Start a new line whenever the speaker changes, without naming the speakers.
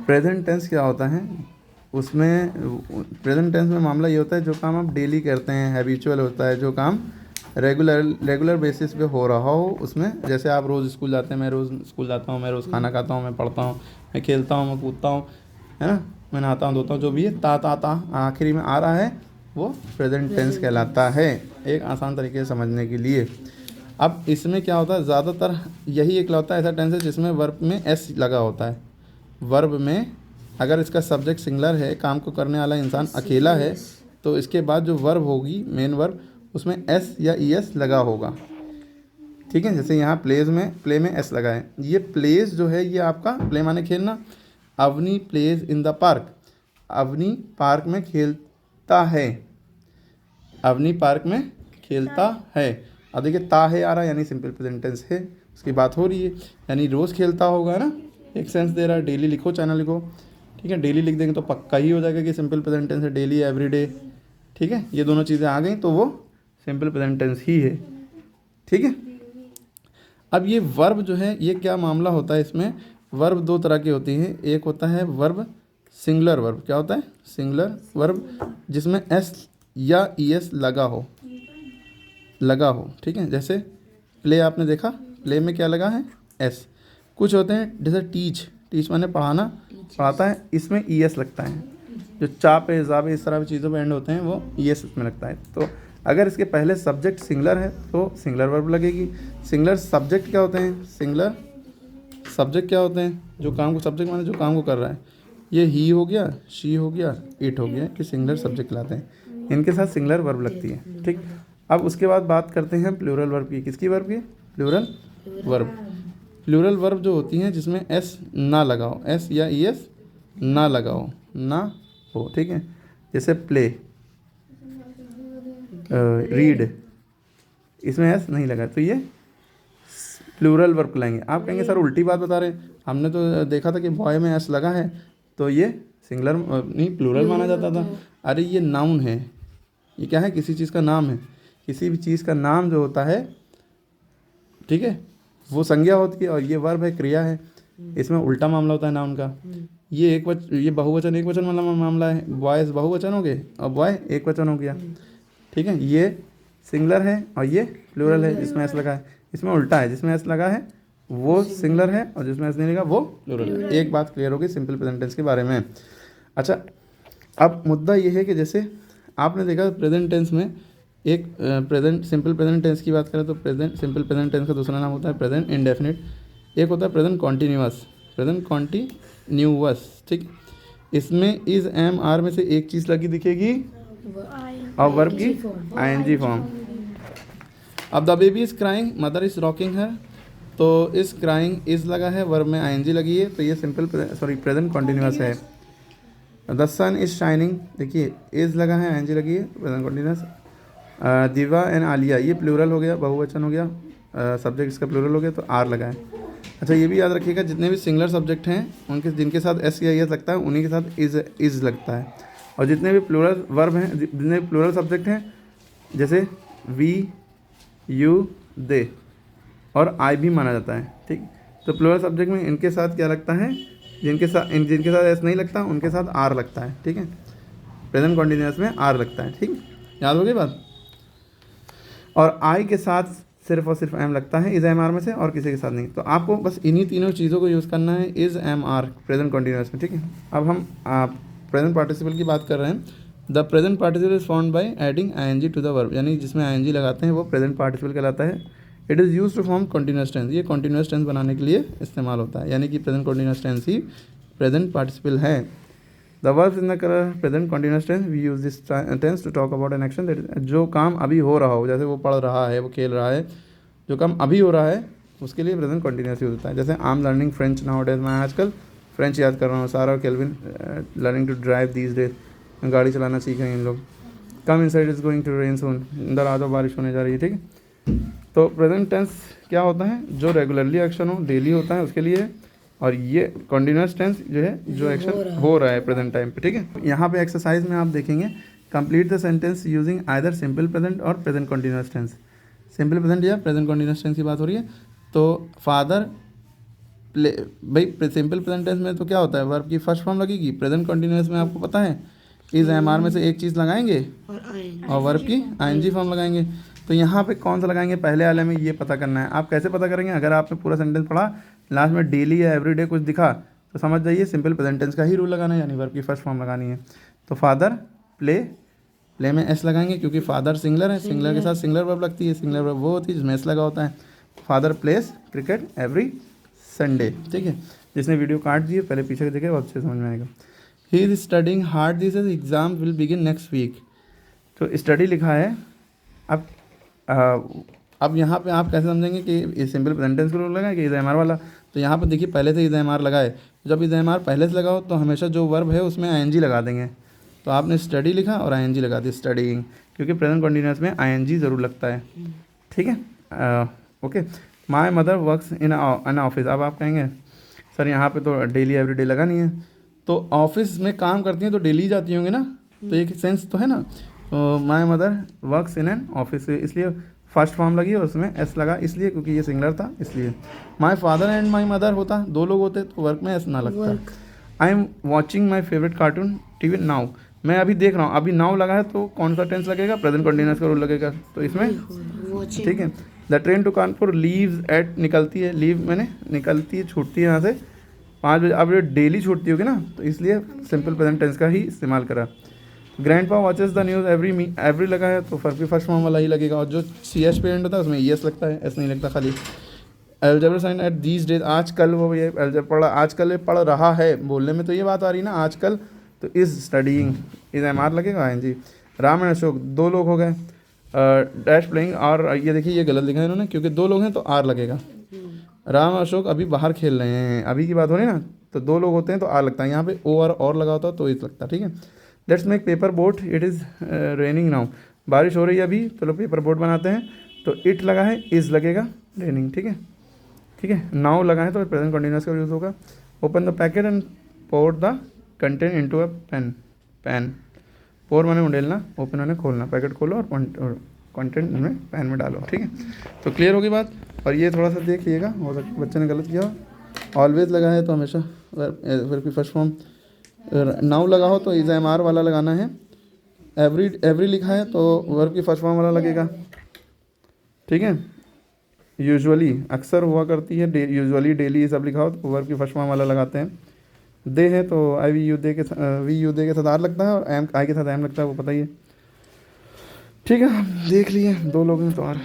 Present tense क्या होता है, उसमें प्रेजेंट टेंस में मामला ये होता है जो काम आप डेली करते हैं, हैबिचुअल होता है, जो काम रेगुलर बेसिस पे हो रहा हो उसमें। जैसे आप रोज़ स्कूल जाते हैं, मैं रोज़ स्कूल जाता हूँ, मैं रोज़ खाना खाता हूँ, मैं पढ़ता हूँ, मैं खेलता हूँ, मैं कूदता हूँ, है ना, मैं नहाता हूँ धोता हूँ, जो भी है ता आखिरी में आ रहा है वो प्रेजेंट टेंस कहलाता है, एक आसान तरीके से समझने के लिए। अब इसमें क्या होता है, ज़्यादातर यही एक होता है ऐसा टेंस है जिसमें वर्ब में एस लगा होता है। वर्ब में अगर इसका सब्जेक्ट सिंगुलर है, काम को करने वाला इंसान अकेला है, तो इसके बाद जो वर्ब होगी मेन वर्ब, उसमें एस या ई एस लगा होगा। ठीक है, जैसे यहाँ प्ले में एस लगा है। ये प्लेस जो है ये आपका प्ले माने खेलना। Avni plays in the park, Avni park में खेलता है, अवनी पार्क में खेलता है। अब देखिए ता है आ रहा है यानी सिंपल प्रेजेंट टेंस है, उसकी बात हो रही है, यानी रोज़ खेलता होगा ना, एक सेंस दे रहा है। डेली लिखो, चैनल लिखो, ठीक है, डेली लिख देंगे तो पक्का ही हो जाएगा कि सिंपल प्रेजेंट टेंस है, डेली एवरीडे। ठीक है, ये दोनों चीज़ें आ गई तो वो सिंपल प्रेजेंट टेंस ही है। ठीक है, अब ये वर्ब जो है ये क्या मामला होता है, इसमें वर्ब दो तरह की होती हैं। एक होता है वर्ब सिंगुलर वर्ब, क्या होता है सिंगुलर वर्ब, जिसमें एस या ई एस लगा हो। ठीक है, जैसे प्ले आपने देखा, प्ले में क्या लगा है एस। कुछ होते हैं जैसे टीच माने पढ़ाना, पढ़ाता है, इसमें ई एस लगता है। जो चा पे जा पे इस तरह की चीज़ों पे एंड होते हैं वो ई एस इसमें लगता है। तो अगर इसके पहले सब्जेक्ट सिंगुलर है तो सिंगुलर वर्ब लगेगी। सिंगुलर सब्जेक्ट क्या होते हैं, सिंगुलर सब्जेक्ट क्या होते हैं, जो काम को, सब्जेक्ट माने जो काम को कर रहा है, ये ही हो गया, शी हो गया, इट हो गया, कि सिंगुलर सब्जेक्ट लाते हैं, इनके साथ सिंगुलर वर्ब लगती है। ठीक, अब उसके बाद बात करते हैं प्लूरल वर्ब की। किसकी वर्ब की, प्लूरल वर्ब। प्लूरल वर्ब जो होती हैं जिसमें एस ना लगाओ, एस या ई एस ना लगाओ, ना हो। ठीक है, जैसे प्ले, रीड, इसमें एस नहीं लगा तो ये प्लूरल वर्ब कहलाएंगे। आप कहेंगे सर उल्टी बात बता रहे हैं, हमने तो देखा था कि बॉय में एस लगा है तो ये सिंगुलर नहीं प्लूरल माना जाता था। अरे ये नाउन है, ये क्या है, किसी चीज़ का नाम है। किसी भी चीज़ का नाम जो होता है, ठीक है, वो संज्ञा होती है और ये वर्ब है, क्रिया है। इसमें उल्टा मामला होता है नाउन का। ये बहुवचन एक वचन वाला मामला है, बॉयज़ बहुवचन हो गए और बॉय एक वचन हो गया। ठीक है, ये सिंगुलर है और ये प्लूरल है जिसमें एस लगा है। इसमें उल्टा है, जिसमें एस लगा है वो सिंगुलर है और जिसमें एस नहीं लगा वो प्लूरल है। एक बात क्लियर होगी सिंपल प्रेजेंट टेंस के बारे में। अच्छा, अब मुद्दा ये है कि जैसे आपने देखा प्रेजेंट टेंस में एक सिंपल प्रेजेंट टेंस की बात करें तो सिंपल प्रेजेंट टेंस का दूसरा नाम होता है प्रेजेंट इंडेफिनिट, एक होता है प्रेजेंट कॉन्टीन्यूअस। ठीक, इसमें इज एम आर में से एक चीज़ लगी दिखेगी और वर्ब की आईएनजी फॉर्म। अब the baby is crying, mother is rocking है, तो इस क्राइंग इज़ लगा है, वर्ब में आईएनजी लगी है, तो ये प्रेजेंट कॉन्टीन्यूअस है। द सन इज़ शाइनिंग, देखिए इज़ लगा है, आईएनजी लगी है, प्रेजेंट कॉन्टीन्यूअस। दिवा एंड आलिया, ये प्लूरल हो गया, बहुवचन हो गया, सब्जेक्ट इसका प्लूरल हो गया तो आर लगा है। अच्छा, ये भी याद रखिएगा जितने भी सिंगुलर सब्जेक्ट हैं उनके जिनके साथ एस या एस लगता है उन्हीं के साथ इज़ लगता है। और जितने भी प्लूरल वर्ब हैं, जितने भी प्लूरल सब्जेक्ट हैं, जैसे वी, यू, दे और आई भी माना जाता है। ठीक, तो प्लूरल सब्जेक्ट में इनके साथ क्या लगता है, जिनके साथ एस नहीं लगता उनके साथ आर लगता है। ठीक है, प्रेजेंट कॉन्टीन्यूअस में आर लगता है। ठीक, याद हो गई बात। और आई के साथ सिर्फ और सिर्फ एम लगता है इज़ एम आर में से, और किसी के साथ नहीं। तो आपको बस इन्हीं तीनों चीज़ों को यूज़ करना है is am are present continuous में। ठीक है, अब हम प्रेजेंट पार्टिसिपल की बात कर रहे हैं। The present participle is found by adding ING to the verb, यानी जिसमें आईएनजी लगाते हैं वो प्रेजेंट पार्टिसिपल कहलाता है। It is use to form continuous tense, ये कॉन्टीन्यूअस टेंस बनाने के लिए इस्तेमाल होता है, यानी कि प्रेजेंट कॉन्टीन्यूअस टेंस ही प्रेजेंट पार्टिसिपल है। The verbs in the present continuous tense, we use this tense to talk about an action that, जो काम अभी हो रहा हो, जैसे वो पढ़ रहा है, वो खेल रहा है, जो काम अभी हो रहा है उसके लिए प्रेजेंट कॉन्टीन्यूअस यूज होता है। जैसे I am learning French nowadays, मैं आजकल फ्रेंच याद कर रहा हूँ। सारा और Kelvin learning to drive these days, गाड़ी चलाना सीखेंगे इन लोग। Come inside is going to rain soon, अंदर आ जाओ बारिश होने जा रही है। ठीक है, तो प्रेजेंट टेंस क्या होता है, जो रेगुलरली एक्शन हो, डेली होता है उसके लिए। और ये कॉन्टीन्यूअस टेंस जो है, जो एक्शन हो रहा है प्रेजेंट टाइम पे। ठीक है, यहाँ पे एक्सरसाइज में आप देखेंगे complete the sentence using either simple present और present continuous tense. Simple present या प्रेजेंट कॉन्टीन्यूअस टेंस की बात हो रही है, तो फादर प्ले भाई सिंपल प्रेजेंट टेंस में तो क्या होता है, वर्ब की फर्स्ट फॉर्म लगेगी। प्रेजेंट कंटिन्यूअस में आपको पता है इज एम आर में से एक चीज़ लगाएंगे और वर्ब की आईएनजी फॉर्म लगाएंगे। तो यहाँ पे कौन सा लगाएंगे पहले वाले में, ये पता करना है। आप कैसे पता करेंगे, अगर आपने पूरा सेंटेंस पढ़ा लास्ट में डेली या एवरीडे कुछ दिखा तो समझ जाइए सिंपल प्रेजेंट टेंस का ही रूल लगाना है, यानी वर्ब की फर्स्ट फॉर्म लगानी है। तो फादर प्ले, प्ले में एस लगाएंगे क्योंकि फादर सिंगलर है, सिंगलर के साथ सिंगलर वर्ब लगती है, सिंगलर वर्ब वो होती है जिसमें एस लगा होता है। Father place cricket every Sunday, ठीक है। जिसने वीडियो काट दिए पहले पीछे देखे वो अच्छे समझ में आएगा। He is studying hard this exam will begin next week. तो स्टडी लिखा है। अब यहाँ पे आप कैसे समझेंगे कि ये सिंपल प्रेजेंट टेंस का रूल लगा है कि इज एम आर वाला। तो यहाँ पे देखिए पहले से इज एम आर लगाए, जब इज एम आर पहले से लगाओ तो हमेशा जो वर्ब है उसमें आईएनजी लगा देंगे। तो आपने स्टडी लिखा और आईएनजी लगा दी स्टडीइंग, क्योंकि प्रेजेंट कंटिन्यूअस में आईएनजी ज़रूर लगता है, ठीक है। Okay, my mother works in an office. अब आप कहेंगे सर यहाँ पे तो डेली एवरीडे लगा नहीं है, तो ऑफिस में काम करती हैं तो डेली जाती होंगी ना, तो एक सेंस तो है ना। तो my mother works in an office, इसलिए फर्स्ट फॉर्म लगी और उसमें एस लगा, इसलिए क्योंकि ये सिंगलर था इसलिए। My father and my mother होता, दो लोग होते तो वर्क में एस ना लगता। I am watching my favourite cartoon TV now, मैं अभी देख रहा हूँ, अभी नाउ लगा है तो कौन सा टेंस लगेगा, प्रेजेंट कंटिन्यूअस का रूल लगेगा, तो इसमें ठीक है। The train to Kanpur leaves at, निकलती है, लीव मैंने निकलती है, छूटती है यहाँ से 5 बजे। अब ये डेली छूटती होगी ना, तो इसलिए सिंपल प्रेजेंट टेंस का ही इस्तेमाल करा। Grandpa watches the news every लगा है तो फर्स्ट फर्स्ट फॉर्म वाला ही लगेगा, और जो सी एच पे एंड होता है उसमें एस लगता है, एस नहीं लगता खाली। Algebra sign at these days, आजकल वो ये एल्जेब्रा आजकल ये पढ़ रहा है, बोलने में तो ये बात आ रही ना आजकल, तो is studying, is am are लगेगा जी। राम एंड अशोक दो लोग हो गए, डैश प्लेइंग, और ये देखिए ये गलत लिखा है इन्होंने, क्योंकि दो लोग हैं तो आर लगेगा। राम और अशोक अभी बाहर खेल रहे हैं, अभी की बात हो रही है ना, तो दो लोग होते हैं तो आर लगता है, यहाँ पे ओ और लगा होता तो इस लगता, ठीक है। Let's make paper boat, it is raining now, बारिश हो रही है अभी, चलो पेपर बोट बनाते हैं, तो इट लगा है, इज़ लगेगा, रेनिंग, ठीक है, ठीक है। नाउ लगा है तो प्रेजेंट कंटिन्यूअस का यूज़ होगा। Open the packet and pour the content into a pan, pour मैंने उंडेलना, ओपन मैंने खोलना, पैकेट खोलो और कंटेंट में पैन में डालो, ठीक है। तो क्लियर होगी बात। और ये थोड़ा सा देखिएगा, हो सकता बच्चे ने गलत किया, ऑलवेज लगा है तो हमेशा वर्ब की फर्स्ट फॉर्म, नाउ लगा हो तो इज एम आर वाला लगाना है, एवरी लिखा है तो वर्ब की फर्स्ट फॉर्म वाला लगेगा, ठीक है। यूजुअली अक्सर हुआ करती है, यूजुअली डेली ये सब लिखा हो तो वर्ब की फर्स्ट फॉर्म वाला लगाते हैं। दे है तो आई वी यू दे के साथ आर लगता है, और एम आई के साथ एम लगता है, वो पता ही है, ठीक है। देख लिए दो लोग हैं तो आर।